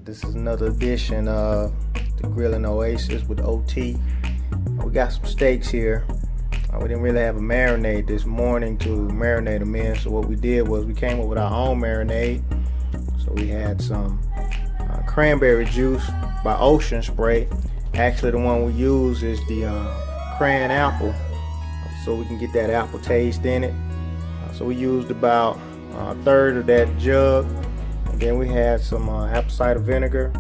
This is another edition of the Grilling Oasis with OT. We got some steaks here. We didn't really have a marinade this morning to marinate them in, so what we did was we came up with our own marinade. So we had some cranberry juice by Ocean Spray. Actually, the one we use is the cran apple, so we can get that apple taste in it. So we used about a third of that jug. And then we had some apple cider vinegar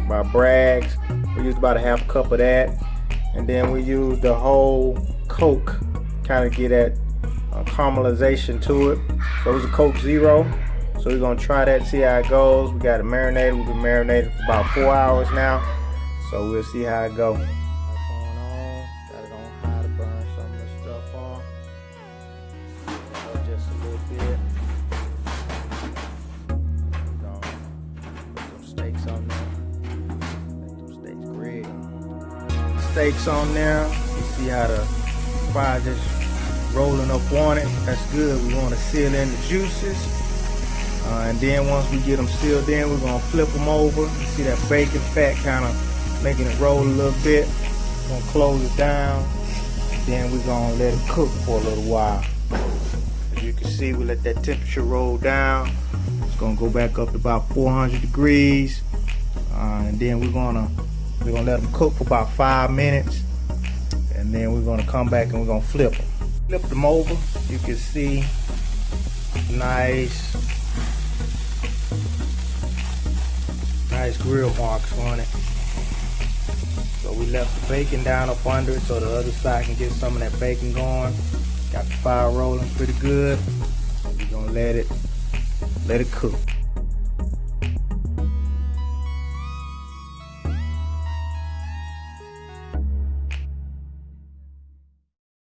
by Bragg's. We used about a half cup of that. And then we used the whole Coke, kind of get that caramelization to it. So it was a Coke Zero. So we're gonna try that, see how it goes. We got it marinated. We've been marinated for about 4 hours now. So we'll see how it goes. What's going on? Got it on high to burn some of this stuff off. Just a little bit. Steaks on there. Let them steaks grill. Steaks on there. You see how the fire just rolling up on it. That's good. We want to seal in the juices. And then once we get them sealed in, we're going to flip them over. You see that bacon fat kind of making it roll a little bit. We're going to close it down. Then we're going to let it cook for a little while. As you can see, we let that temperature roll down. It's gonna go back up to about 400 degrees, and then we're gonna let them cook for about 5 minutes, and then we're gonna come back and we're gonna flip them. Flip them over. You can see nice grill marks on it. So we left the bacon down up under it so the other side can get some of that bacon going. Got the fire rolling pretty good. We're gonna let it cook.